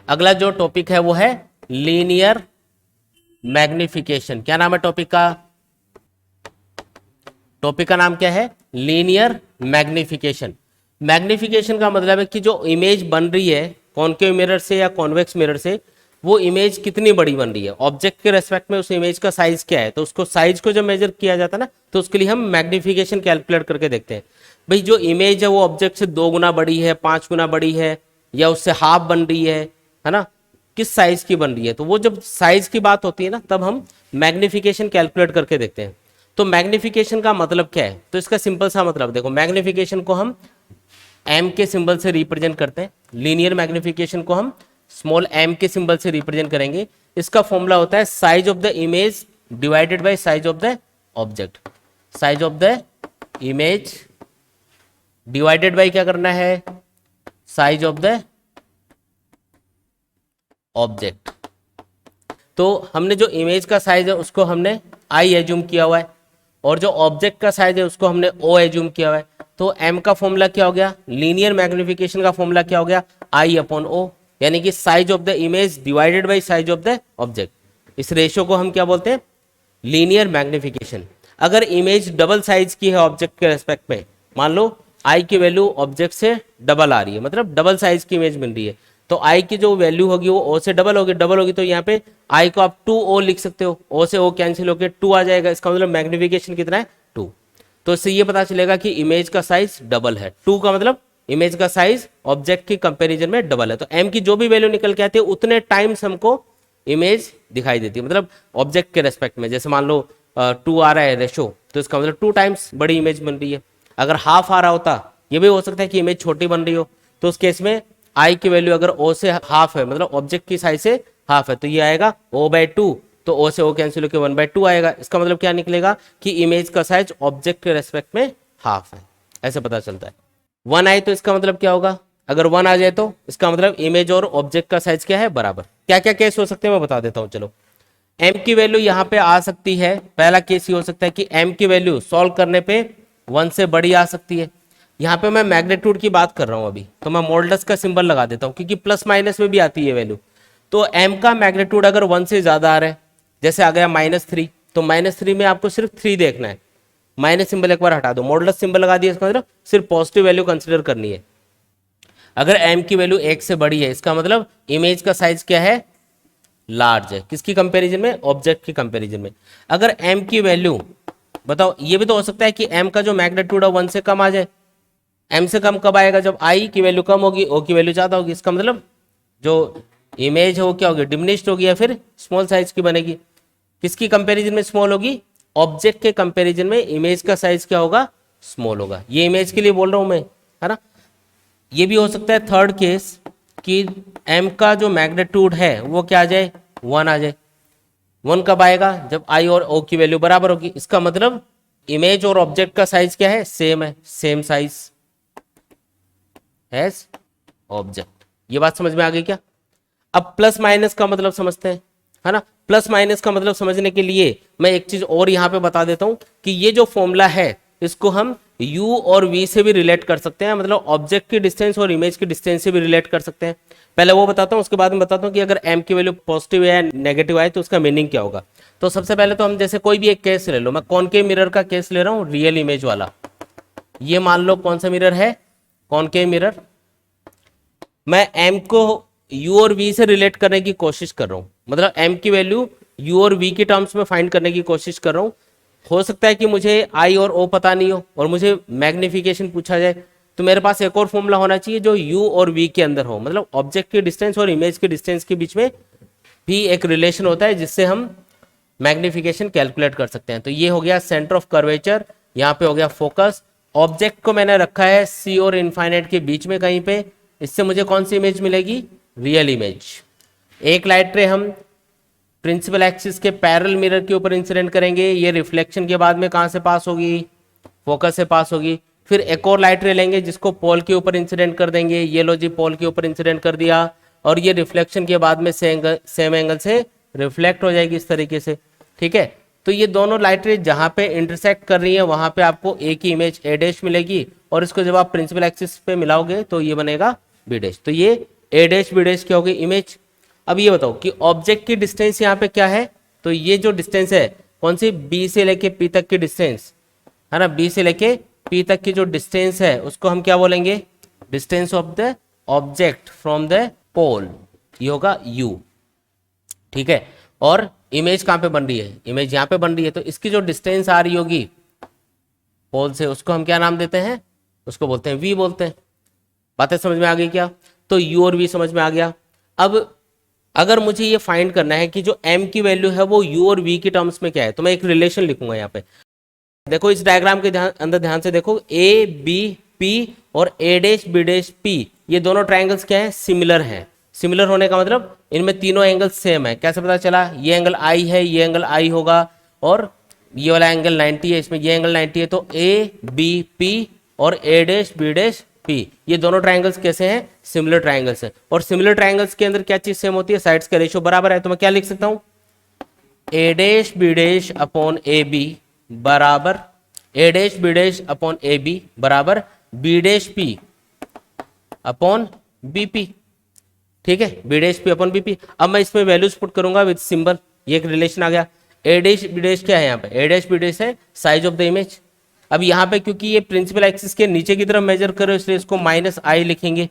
अगला जो टॉपिक है वो है लीनियर मैग्निफिकेशन। क्या नाम है टॉपिक का? टॉपिक का नाम क्या है? Linear magnification. मैग्निफिकेशन का मतलब है कि जो इमेज बन रही है कॉनकेव मिरर से या कॉन्वेक्स मिरर से, वो इमेज कितनी बड़ी बन रही है ऑब्जेक्ट के रेस्पेक्ट में, उस इमेज का साइज क्या है। तो उसको साइज को जब मेजर किया जाता है ना, तो उसके लिए हम मैग्निफिकेशन कैलकुलेट करके देखते हैं। भाई जो इमेज है वो ऑब्जेक्ट से 2 गुना बड़ी है, 5 गुना बड़ी है, या उससे हाफ बन रही है ना, किस साइज की बन रही है। तो वो जब साइज की बात होती है ना, तब हम मैग्निफिकेशन कैलकुलेट करके देखते हैं। तो मैग्निफिकेशन का मतलब क्या है? तो इसका सिंपल सा मतलब देखो, मैग्निफिकेशन को हम एम के सिंबल से रिप्रेजेंट करते हैं, लीनियर मैग्निफिकेशन को हम स्मॉल एम के सिंबल से रिप्रेजेंट करेंगे। इसका फॉर्मूला होता है size of the image divided by size of the object. Size of the image divided by क्या करना है? Size of the object. तो हमने जो इमेज का साइज है उसको हमने आई एज्यूम किया हुआ है, और जो ऑब्जेक्ट का साइज है उसको हमने ओ एज्यूम किया हुआ है। तो एम का फॉर्मूला क्या हो गया? लीनियर मैग्निफिकेशन का फॉर्मूला क्या हो गया? आई अपॉन ओ, यानी कि size of the image divided by size of the object. इस रेशियो को हम क्या बोलते हैं? Linear magnification. अगर इमेज डबल साइज की है ऑब्जेक्ट के रेस्पेक्ट में, मान लो आई की वैल्यू ऑब्जेक्ट से डबल आ रही है, मतलब डबल साइज की इमेज मिल रही है, तो आई की जो वैल्यू होगी वो ओ से डबल होगी। डबल होगी तो यहाँ पे आई को आप 2o लिख सकते हो, ओ से ओ कैंसिल होकर 2 आ जाएगा। इसका मतलब मैग्निफिकेशन कितना है? 2। तो इससे ये पता चलेगा कि इमेज का साइज डबल है। 2 का मतलब इमेज का साइज ऑब्जेक्ट के कंपेरिजन में डबल है। तो एम की जो भी वैल्यू निकल के आती है उतने टाइम्स हमको इमेज दिखाई देती है, मतलब ऑब्जेक्ट के रेस्पेक्ट में। जैसे मान लो 2 आ रहा है रेशो, तो इसका मतलब 2 टाइम्स बड़ी इमेज बन रही है। अगर हाफ आ रहा होता, ये भी हो सकता है कि इमेज छोटी बन रही हो, तो उस केस में आई की वैल्यू अगर ओ से हाफ है, मतलब ऑब्जेक्ट की साइज से हाफ है, तो ये आएगा o/2। तो ओ से ओ कैंसिल होकर 1/2 आएगा। इसका मतलब क्या निकलेगा कि इमेज का साइज ऑब्जेक्ट के रेस्पेक्ट में हाफ है, ऐसे पता चलता है। 1 आए तो इसका मतलब क्या होगा? अगर 1 आ जाए तो इसका मतलब इमेज और ऑब्जेक्ट का साइज क्या है? बराबर। क्या क्या केस हो सकते हैं मैं बता देता हूँ। चलो, एम की वैल्यू यहाँ पे आ सकती है। पहला केस ये हो सकता है कि एम की वैल्यू सॉल्व करने पे 1 से बड़ी आ सकती है। यहाँ पे मैं मैग्नीट्यूड की बात कर रहा हूँ अभी, तो मैं मोल्डस का सिंबल लगा देता हूँ, क्योंकि प्लस माइनस में भी आती है वैल्यू। तो एम का मैग्नीट्यूड अगर 1 से ज्यादा आ रहा है, जैसे आ गया -3, तो -3 में आपको सिर्फ 3 देखना है। माइनस सिंबल एक बार हटा दो, मोल्डस सिंबल लगा दिया, इसका मतलब सिर्फ पॉजिटिव वैल्यू कंसिडर करनी है। अगर एम की वैल्यू 1 से बड़ी है, इसका मतलब इमेज का साइज क्या है? लार्ज है। किसकी कंपैरिजन में? ऑब्जेक्ट की कंपैरिजन में। अगर एम की वैल्यू, बताओ, ये भी तो हो सकता है कि एम का जो मैग्नीट्यूड है 1 से कम आ जाए। एम से कम कब आएगा? जब आई की वैल्यू कम होगी, ओ की वैल्यू ज्यादा होगी। इसका मतलब जो इमेज है वो क्या होगी? डिमिनिश्ड होगी, या फिर स्मॉल साइज की बनेगी। किसकी कंपैरिजन में स्मॉल होगी? ऑब्जेक्ट के कंपैरिजन में इमेज का साइज क्या होगा? स्मॉल होगा। ये इमेज के लिए बोल रहा हूं मैं, है ना। ये भी हो सकता है थर्ड केस कि एम का जो मैग्नीट्यूड है वो क्या आ जाए? 1 आ जाए। 1 कब आएगा? जब आई और ओ की वैल्यू बराबर होगी। इसका मतलब इमेज और ऑब्जेक्ट का साइज क्या है? सेम है, सेम साइज एज ऑब्जेक्ट। ये बात समझ में आ गई क्या? अब प्लस माइनस का मतलब समझते हैं, है ना। प्लस माइनस का मतलब समझने के लिए मैं एक चीज और यहां पे बता देता हूं कि ये जो फॉर्मूला है इसको हम u और v से भी रिलेट कर सकते हैं, मतलब ऑब्जेक्ट की डिस्टेंस और इमेज की डिस्टेंस से भी रिलेट कर सकते हैं। पहले वो बताता हूं, उसके बाद में बताता हूं कि अगर m की वैल्यू पॉजिटिव है या नेगेटिव आए तो उसका मीनिंग क्या होगा। तो सबसे पहले तो हम जैसे कोई भी एक केस ले लो, मैं कॉनकेव मिरर का केस ले रहा हूं, रियल इमेज वाला। ये मान लो कौन सा मिरर है? Concave mirror. मैं m को u और v से रिलेट करने की कोशिश कर रहा हूं, मतलब m की वैल्यू u और v के टर्म्स में फाइंड करने की कोशिश कर रहा हूं। हो सकता है कि मुझे i और o पता नहीं हो और मुझे मैग्निफिकेशन पूछा जाए, तो मेरे पास एक और फॉर्मूला होना चाहिए जो u और v के अंदर हो, मतलब ऑब्जेक्ट की डिस्टेंस और इमेज की डिस्टेंस के बीच में भी एक रिलेशन होता है जिससे हम मैग्निफिकेशन कैलकुलेट कर सकते हैं। तो ये हो गया सेंटर ऑफ कर्वेचर, यहाँ पे हो गया फोकस। ऑब्जेक्ट को मैंने रखा है c और इनफाइनाइट के बीच में कहीं पे, इससे मुझे कौन सी इमेज मिलेगी? Real image. एक लाइट रे हम प्रिंसिपल एक्सिस के पैरेलल मिरर के ऊपर इंसिडेंट करेंगे, ये रिफ्लेक्शन के बाद में कहां से पास होगी? फोकस से पास होगी। फिर एक और लाइट रे लेंगे जिसको पोल के ऊपर इंसिडेंट कर देंगे, ये लो जी पोल के ऊपर इंसिडेंट कर दिया, और ये रिफ्लेक्शन के बाद में सेम एंगल से रिफ्लेक्ट हो जाएगी इस तरीके से, ठीक है। तो ये दोनों लाइट रे जहां पे इंटरसेक्ट कर रही है वहां पे आपको एक ही इमेज a डैश मिलेगी, और इसको जब आप प्रिंसिपल एक्सिस पे मिलाओगे तो ये बनेगा b डैश। तो ये ए डैश बी डैश क्या होगी, इमेज। अब ये बताओ कि ऑब्जेक्ट की डिस्टेंस यहाँ पे क्या है, तो ये जो डिस्टेंस है कौन सी, बी से लेके पी तक की डिस्टेंस है ना, बी से लेके पी तक की जो डिस्टेंस है उसको हम क्या बोलेंगे, distance of the object from the pole, ये होगा यू, ठीक है। और इमेज कहाँ पे बन रही है, इमेज यहाँ पे बन रही है, तो इसकी जो डिस्टेंस आ रही होगी पोल से उसको हम क्या नाम देते हैं, उसको बोलते हैं वी बोलते हैं। बातें समझ में आ गई क्या, तो यू और वी समझ में आ गया। अब अगर मुझे ये फाइंड करना है कि जो m की वैल्यू है वो u और v की टर्म्स में क्या है, तो मैं एक रिलेशन लिखूंगा यहाँ पे। देखो इस डायग्राम के अंदर ध्यान से देखो, a b p और a dash b dash p, ये दोनों ट्राइंगल्स क्या है, सिमिलर हैं। सिमिलर होने का मतलब इनमें तीनों एंगल सेम है। कैसे पता चला, ये एंगल I है, ये एंगल I होगा, और ये वाला एंगल 90 है, इसमें ये एंगल 90 है, तो a b p और a dash b dash p, ये दोनों ट्राइंगल्स कैसे हैं, सिमिलर ट्राइंगल्स हैं। और सिमिलर ट्राइंगल्स के अंदर क्या चीज सेम होती है, साइड्स का रेशियो बराबर है। तो मैं क्या लिख सकता हूं, a dash b dash upon a b बराबर a dash b dash upon a b बराबर b dash p upon b p, ठीक है, b dash p upon b p. अब मैं इसमें वैल्यूज पुट करूंगा विद सिंबल, ये एक रिलेशन आ गया। ए डैश बी डैश क्या है यहाँ पे, ए डैश बी डैश है साइज ऑफ द इमेज। अब यहाँ पे क्योंकि ये प्रिंसिपल एक्सिस के नीचे की तरफ मेजर कर रहे हो इसलिए इसको माइनस आई लिखेंगे,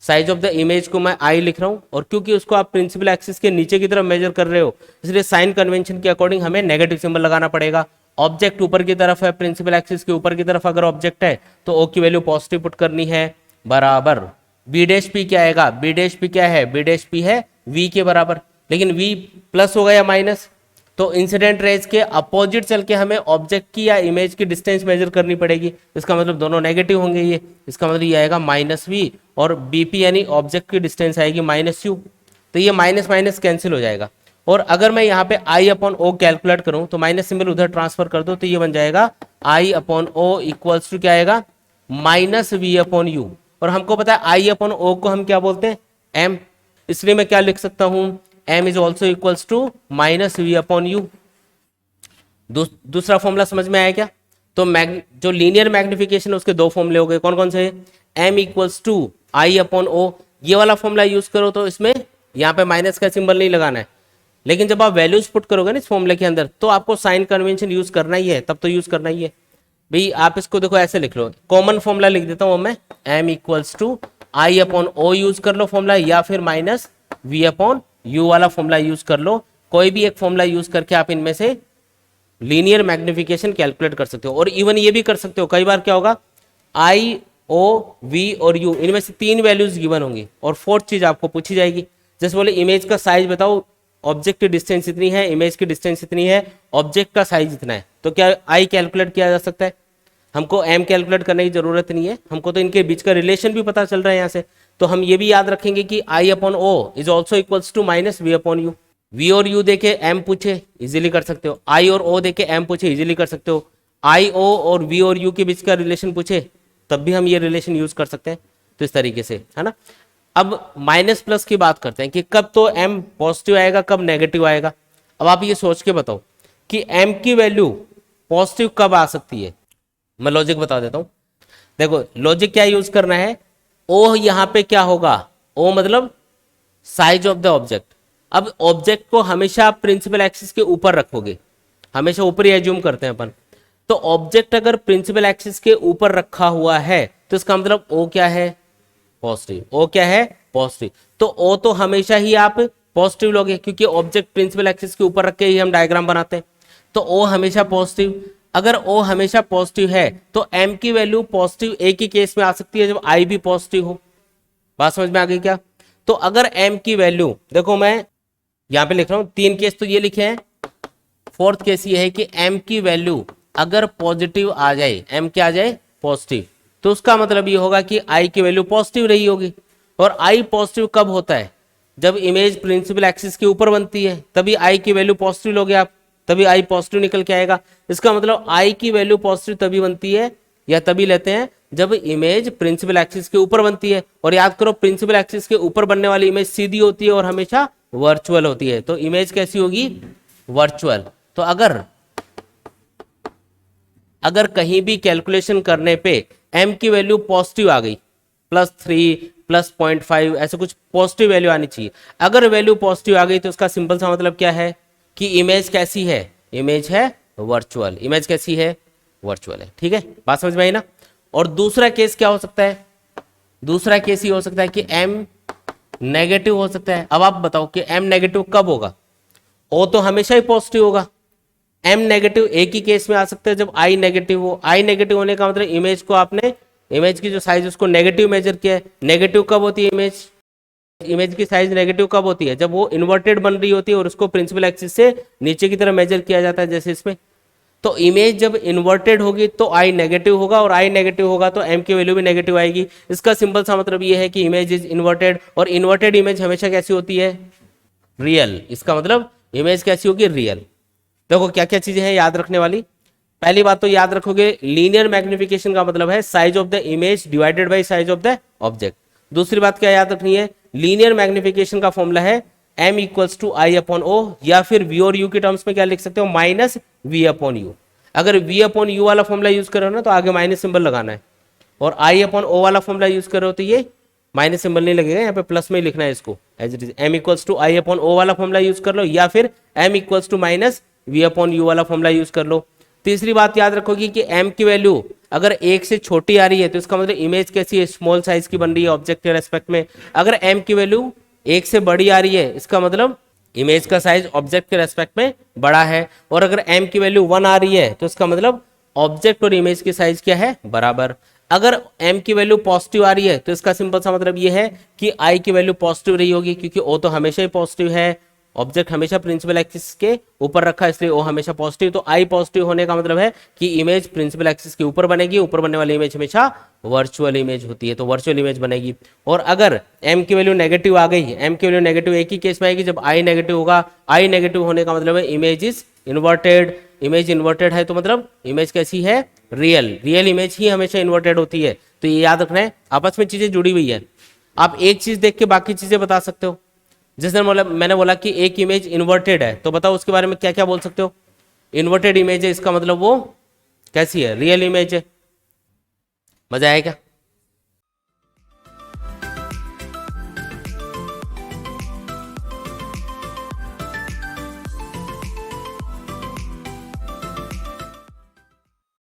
साइज ऑफ द इमेज को मैं आई लिख रहा हूँ, और क्योंकि उसको आप प्रिंसिपल एक्सिस के नीचे की तरफ मेजर कर रहे हो इसलिए साइन कन्वेंशन के अकॉर्डिंग हमें नेगेटिव सिंबल लगाना पड़ेगा। ऑब्जेक्ट ऊपर की तरफ है, प्रिंसिपल एक्सिस के ऊपर की तरफ अगर ऑब्जेक्ट है तो ओ की वैल्यू पॉजिटिव पुट करनी है, बराबर बी डैश पी क्या आएगा, बी डैश पी क्या है, बी डैश पी है वी के बराबर, लेकिन वी प्लस होगा या माइनस, तो इंसिडेंट रेज के अपोजिट चल के हमें ऑब्जेक्ट की या इमेज की डिस्टेंस मेजर करनी पड़ेगी। इसका मतलब दोनों नेगेटिव होंगे, ये इसका मतलब ये आएगा माइनस वी, और बीपी यानी ऑब्जेक्ट की डिस्टेंस आएगी माइनस यू, तो ये माइनस माइनस कैंसिल हो जाएगा। और अगर मैं यहाँ पे आई अपॉन ओ कैलकुलेट करूँ तो माइनस सिंबल उधर ट्रांसफर कर दो, तो ये बन जाएगा आई अपॉन ओ इक्वल्स टू क्या आएगा, माइनस वी अपॉन यू। और हमको पता है आई अपॉन ओ को हम क्या बोलते हैं, एम, इसलिए मैं क्या लिख सकता हूं, m is also equals to minus v upon u. दूसरा फॉर्मूला समझ में आया क्या, तो जो लीनियर मैग्निफिकेशन है उसके दो फॉर्मूले हो गए, कौन कौन से, m equals to I upon o, ये वाला फॉर्मूला यूज करो तो इसमें यहाँ पे माइनस का सिंबल नहीं लगाना है, लेकिन जब आप वैल्यूज पुट करोगे ना इस फॉर्मूले के अंदर तो आपको साइन कन्वेंशन यूज करना ही है, तब तो यूज करना ही है भाई। आप इसको देखो ऐसे लिख लो, कॉमन फॉर्मूला लिख देता हूं मैं, m equals to I upon o use कर लो फॉर्मूला, या फिर माइनस v अपॉन यू वाला फॉर्मूला यूज कर लो। कोई भी एक फॉर्मूला यूज करके आप इनमें से लीनियर मैग्निफिकेशन कैलकुलेट कर सकते हो। और इवन ये भी कर सकते हो, कई बार क्या होगा, आई ओ वी और यू इनमें से तीन वैल्यूज गिवन होंगी और फोर्थ चीज आपको पूछी जाएगी, जैसे बोले इमेज का साइज बताओ, ऑब्जेक्ट की डिस्टेंस इतनी है, इमेज की डिस्टेंस इतनी है, ऑब्जेक्ट का साइज इतना है, तो क्या आई कैलकुलेट किया जा सकता है, हमको एम कैलकुलेट करने की जरूरत नहीं है, हमको तो इनके बीच का रिलेशन भी पता चल रहा है यहाँ से। तो हम ये भी याद रखेंगे कि I upon O is also equals to minus v upon u. V और यू देके एम पूछे इजीली कर सकते हो, आई और ओ देके एम पूछे इजीली कर सकते हो, आई ओ और वी और यू के बीच का रिलेशन पूछे तब भी हम ये रिलेशन यूज कर सकते हैं। तो इस तरीके से है ना। अब माइनस प्लस की बात करते हैं कि कब तो m पॉजिटिव आएगा कब नेगेटिव आएगा। अब आप ये सोच के बताओ कि m की वैल्यू पॉजिटिव कब आ सकती है, मैं लॉजिक बता देता हूं। देखो लॉजिक क्या यूज करना है, ओ यहां पे क्या होगा, ओ मतलब साइज ऑफ द ऑब्जेक्ट। अब ऑब्जेक्ट को हमेशा प्रिंसिपल एक्सिस के ऊपर रखोगे, हमेशा ऊपर ही एज्यूम करते हैं अपन, तो ऑब्जेक्ट अगर प्रिंसिपल एक्सिस के ऊपर रखा हुआ है तो इसका मतलब ओ क्या है, पॉजिटिव। ओ क्या है, पॉजिटिव। तो ओ तो हमेशा ही आप पॉजिटिव लोगे क्योंकि ऑब्जेक्ट प्रिंसिपल एक्सिस के ऊपर रख के ही हम डायग्राम बनाते हैं, तो ओ हमेशा पॉजिटिव। अगर ओ हमेशा पॉजिटिव है तो एम की वैल्यू पॉजिटिव एक ही केस में आ सकती है जब आई भी पॉजिटिव हो। बात समझ में आ गई क्या। तो अगर एम की वैल्यू, देखो मैं यहां पे लिख रहा हूं, तीन केस तो ये लिखे हैं, फोर्थ केस ये है कि एम की वैल्यू अगर पॉजिटिव आ जाए, एम क्या आ जाए, पॉजिटिव, तो उसका मतलब ये होगा कि आई की वैल्यू पॉजिटिव रही होगी। और आई पॉजिटिव कब होता है, जब इमेज प्रिंसिपल एक्सिस के ऊपर बनती है तभी आई की वैल्यू पॉजिटिव लोगे आप, तभी आई पॉजिटिव निकल के आएगा। इसका मतलब आई की वैल्यू पॉजिटिव तभी बनती है या तभी लेते हैं जब इमेज प्रिंसिपल एक्सिस के ऊपर बनती है। और याद करो प्रिंसिपल एक्सिस के ऊपर बनने वाली इमेज सीधी होती है और हमेशा वर्चुअल होती है, तो इमेज कैसी होगी, वर्चुअल। तो अगर कहीं भी कैलकुलेशन करने पे m की वैल्यू पॉजिटिव आ गई, +3 +0.5 ऐसे कुछ पॉजिटिव वैल्यू आनी चाहिए। अगर वैल्यू पॉजिटिव आ गई तो उसका सिंपल सा मतलब क्या है कि इमेज कैसी है, इमेज है वर्चुअल, इमेज कैसी है वर्चुअल है। ठीक है, बात समझ में आई ना। और दूसरा केस क्या हो सकता है, दूसरा केस ये हो सकता है कि m नेगेटिव हो सकता है। अब आप बताओ कि m नेगेटिव कब होगा, o तो हमेशा ही पॉजिटिव होगा, m नेगेटिव एक ही केस में आ सकता है जब i नेगेटिव हो। i नेगेटिव होने का मतलब इमेज को आपने, इमेज की जो साइज उसको नेगेटिव मेजर किया है। नेगेटिव कब होती है इमेज, इमेज की साइज नेगेटिव कब होती है, जब वो इन्वर्टेड बन रही होती है और उसको प्रिंसिपल एक्सिस से नीचे की तरफ मेजर किया जाता है, जैसे इसमें। तो इमेज जब इन्वर्टेड होगी तो आई नेगेटिव होगा, और आई नेगेटिव होगा तो एम की वैल्यू भी नेगेटिव आएगी। इसका सिंपल सा मतलब ये है कि इमेज इज इन्वर्टेड, और इन्वर्टेड इमेज हमेशा कैसी होती है, रियल। इसका मतलब इमेज कैसी होगी, रियल। देखो क्या क्या चीजें हैं याद रखने वाली। पहली बात तो याद रखोगे, लीनियर मैग्निफिकेशन का मतलब है size of the image divided by size of the object. दूसरी बात क्या याद रखनी है, लीनियर मैग्निफिकेशन का फॉर्मूला है m equals to I upon o, या फिर v और u के टर्म्स में क्या लिख सकते हो, माइनस v अपॉन यू। अगर v अपॉन यू वाला फॉर्मूला यूज करो ना तो आगे माइनस सिंबल लगाना है, और i अपॉन o वाला फॉर्मूला यूज करो तो ये माइनस सिंबल नहीं लगेगा, यहाँ पे प्लस में ही लिखना है इसको as it is. m equals to I upon o वाला फॉर्मूला यूज कर लो, या फिर m equals to minus v upon u वाला फॉर्मूला यूज कर लो। तीसरी बात याद रखोगी कि m की वैल्यू अगर एक से छोटी आ रही है तो इसका मतलब इमेज कैसी है, स्मॉल साइज की बन रही है ऑब्जेक्ट के रेस्पेक्ट में। अगर m की वैल्यू एक से बड़ी आ रही है इसका मतलब इमेज का साइज ऑब्जेक्ट के रेस्पेक्ट में बड़ा है, और अगर m की वैल्यू 1 आ रही है तो इसका मतलब ऑब्जेक्ट और इमेज की साइज क्या है, बराबर। अगर m की वैल्यू पॉजिटिव आ रही है तो इसका सिंपल सा मतलब ये है कि i की वैल्यू पॉजिटिव रही होगी, क्योंकि o तो हमेशा ही पॉजिटिव है, ऑब्जेक्ट हमेशा प्रिंसिपल एक्सिस के ऊपर रखा है इसलिए o हमेशा पॉजिटिव। तो i पॉजिटिव होने का मतलब है कि इमेज प्रिंसिपल एक्सिस के ऊपर बनेगी, ऊपर बनने वाली इमेज हमेशा वर्चुअल इमेज होती है, तो वर्चुअल इमेज बनेगी। और अगर m की वैल्यू नेगेटिव आ गई, m की वैल्यू नेगेटिव एक ही केस में आएगी जब i नेगेटिव होगा। i नेगेटिव होने का मतलब है image is inverted, image inverted है तो मतलब इमेज कैसी है, रियल। रियल इमेज ही हमेशा इन्वर्टेड होती है, तो ये याद रखना है, आपस में चीजें जुड़ी हुई है। आप एक चीज देख के बाकी चीजें बता सकते हो। जिस दिन मैंने बोला कि एक इमेज इन्वर्टेड है तो बताओ उसके बारे में क्या क्या बोल सकते हो। इन्वर्टेड इमेज है इसका मतलब वो कैसी है, रियल इमेज है। मजा आएगा।